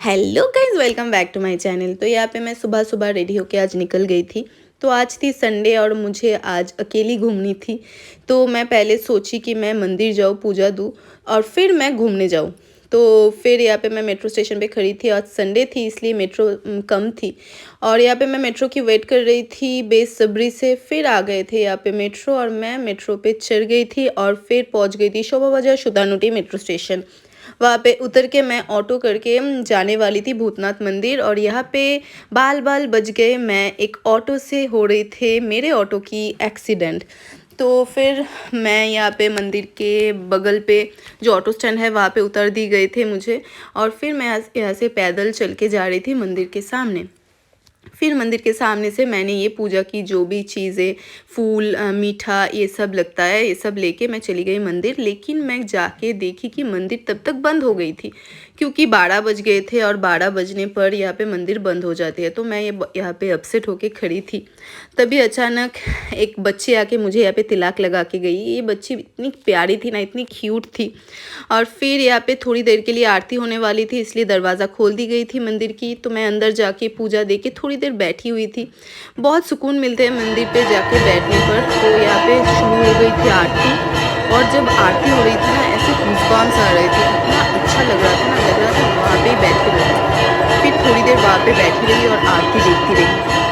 Hello guys, welcome back to my channel. तो यहाँ पे मैं सुबह सुबह रेडी होके आज निकल गई थी। तो आज थी संडे और मुझे आज अकेली घूमनी थी। तो मैं पहले सोची कि मैं मंदिर जाऊँ, पूजा दूँ और फिर मैं घूमने जाऊँ। तो फिर यहाँ पे मैं मेट्रो स्टेशन पे खड़ी थी। आज संडे थी इसलिए मेट्रो कम थी और यहाँ पे मैं मेट्रो की वेट कर रही थी बेसब्री से। फिर आ गए थे यहाँ पे मेट्रो और मैं मेट्रो पे चढ़ गई थी और फिर पहुँच गई थी शोभा बाजार सुधानुटी मेट्रो स्टेशन। वहाँ पे उतर के मैं ऑटो करके जाने वाली थी भूतनाथ मंदिर और यहाँ पे बाल बाल बज गए। मैं एक ऑटो से हो रही थे मेरे ऑटो की एक्सीडेंट। तो फिर मैं यहाँ पे मंदिर के बगल पे जो ऑटो स्टैंड है वहाँ पे उतर दी गए थे मुझे और फिर मैं यहाँ से पैदल चल के जा रही थी मंदिर के सामने। फिर मंदिर के सामने से मैंने ये पूजा की जो भी चीज़ें फूल मीठा ये सब लगता है ये सब लेके मैं चली गई मंदिर। लेकिन मैं जाके देखी कि मंदिर तब तक बंद हो गई थी क्योंकि 12 बज गए थे और 12 बजने पर यहाँ पे मंदिर बंद हो जाती है। तो मैं यहाँ पे अपसेट होके खड़ी थी। तभी अचानक एक बच्ची आके मुझे यहाँ पे तिलक लगा के गई। ये बच्ची इतनी प्यारी थी ना, इतनी क्यूट थी। और फिर यहाँ पे थोड़ी देर के लिए आरती होने वाली थी इसलिए दरवाज़ा खोल दी गई थी मंदिर की। तो मैं अंदर जाके पूजा दे के थोड़ी देर बैठी हुई थी। बहुत सुकून मिलते हैं मंदिर पे जाके बैठने पर। तो यहाँ पे शुरू हो गई थी आरती और जब आरती हो रही थी ना ऐसे गूज़बम्स आ रहे थे, इतना अच्छा लग रहा था ना, लग रहा था वहाँ पे ही बैठे रहो। फिर थोड़ी देर वहाँ पे बैठी रही और आरती देखती रही।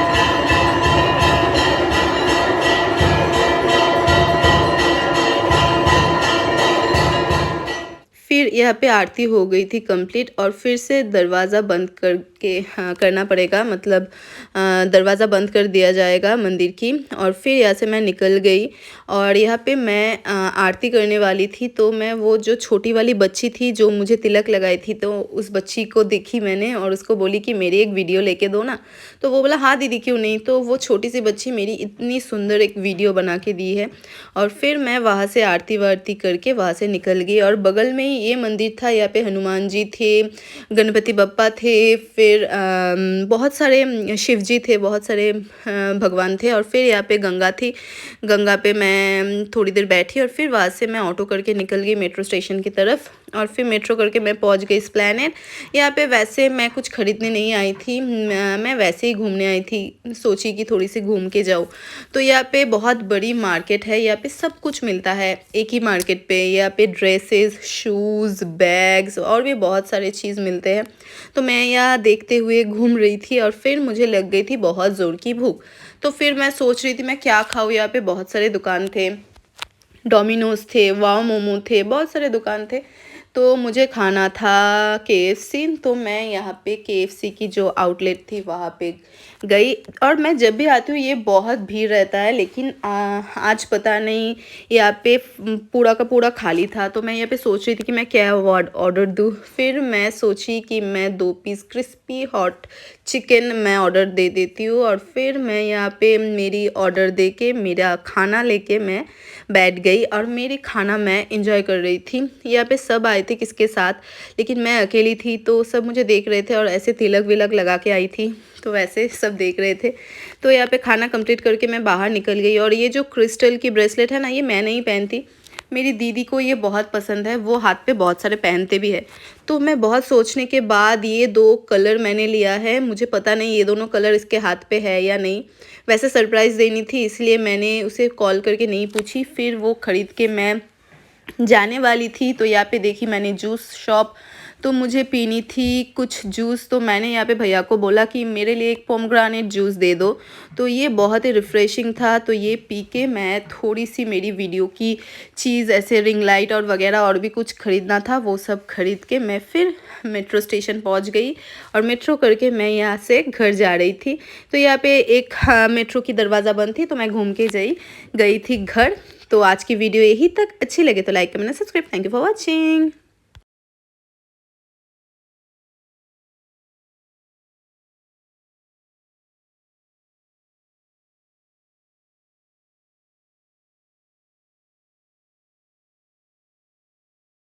फिर यहाँ पे आरती हो गई थी कंप्लीट और फिर से दरवाज़ा बंद करके हाँ करना पड़ेगा, मतलब दरवाज़ा बंद कर दिया जाएगा मंदिर की। और फिर यहाँ से मैं निकल गई और यहाँ पे मैं आरती करने वाली थी। तो मैं वो जो छोटी वाली बच्ची थी जो मुझे तिलक लगाई थी, तो उस बच्ची को देखी मैंने और उसको बोली कि मेरी एक वीडियो लेके दो ना। तो वो बोला हाँ दीदी क्यों नहीं। तो वो छोटी सी बच्ची मेरी इतनी सुंदर एक वीडियो बना के दी है। और फिर मैं वहाँ से आरती वारती करके वहाँ से निकल गई और बगल में ही ये मंदिर था। यहाँ पे हनुमान जी थे, गणपति बप्पा थे, फिर बहुत सारे शिव जी थे, बहुत सारे भगवान थे। और फिर यहाँ पे गंगा थी। गंगा पे मैं थोड़ी देर बैठी और फिर वहाँ से मैं ऑटो करके निकल गई मेट्रो स्टेशन की तरफ। और फिर मेट्रो करके मैं पहुँच गई एस्प्लैनेड। यहाँ पे वैसे मैं कुछ खरीदने नहीं आई थी, मैं वैसे ही घूमने आई थी। सोची कि थोड़ी सी घूम के जाऊँ। तो यहाँ पे बहुत बड़ी मार्केट है, यहाँ पे सब कुछ मिलता है एक ही मार्केट पे। यहाँ पे ड्रेसेस, शूज़, बैग्स और भी बहुत सारे चीज़ मिलते हैं। तो मैं यहाँ देखते हुए घूम रही थी और फिर मुझे लग गई थी बहुत ज़ोर की भूख। तो फिर मैं सोच रही थी मैं क्या खाऊँ। यहाँ पे बहुत सारे दुकान थे, डोमिनोज थे, वाव मोमो थे, बहुत सारे दुकान थे। तो मुझे खाना था केएफसी। तो मैं यहाँ पे केएफसी की जो आउटलेट थी वहाँ पे गई। और मैं जब भी आती हूँ ये बहुत भीड़ रहता है, लेकिन आज पता नहीं यहाँ पे पूरा का पूरा खाली था। तो मैं यहाँ पे सोच रही थी कि मैं क्या ऑर्डर दूँ। फिर मैं सोची कि मैं 2 पीस क्रिस्पी हॉट चिकन मैं ऑर्डर दे देती हूँ। और फिर मैं यहाँ पे मेरी ऑर्डर दे के मेरा खाना लेके मैं बैठ गई और मेरी खाना मैं इंजॉय कर रही थी। यहाँ पे सब आए थे किसके साथ, लेकिन मैं अकेली थी। तो सब मुझे देख रहे थे और ऐसे तिलक विलक लगा के आई थी तो वैसे सब देख रहे थे। तो यहाँ पे खाना कंप्लीट करके मैं बाहर निकल गई। और ये जो क्रिस्टल की ब्रेसलेट है ना, ये मैं नहीं पहनती, मेरी दीदी को ये बहुत पसंद है, वो हाथ पे बहुत सारे पहनते भी है। तो मैं बहुत सोचने के बाद ये 2 कलर मैंने लिया है। मुझे पता नहीं ये दोनों कलर इसके हाथ पे है या नहीं। वैसे सरप्राइज़ देनी थी इसलिए मैंने उसे कॉल करके नहीं पूछी। फिर वो ख़रीद के मैं जाने वाली थी। तो यहाँ पे देखी मैंने जूस शॉप, तो मुझे पीनी थी कुछ जूस। तो मैंने यहाँ पे भैया को बोला कि मेरे लिए एक पोमग्रानेट जूस दे दो। तो ये बहुत ही रिफ़्रेशिंग था। तो ये पी के मैं थोड़ी सी मेरी वीडियो की चीज़ ऐसे रिंग लाइट और वगैरह और भी कुछ ख़रीदना था वो सब ख़रीद के मैं फिर मेट्रो स्टेशन पहुँच गई। और मेट्रो करके मैं यहाँ से घर जा रही थी। तो यहाँ पे एक मेट्रो की दरवाज़ा बंद थी तो मैं घूम के गई थी घर। तो आज की वीडियो यही तक। अच्छी लगे तो like comment subscribe. Thank you for watching.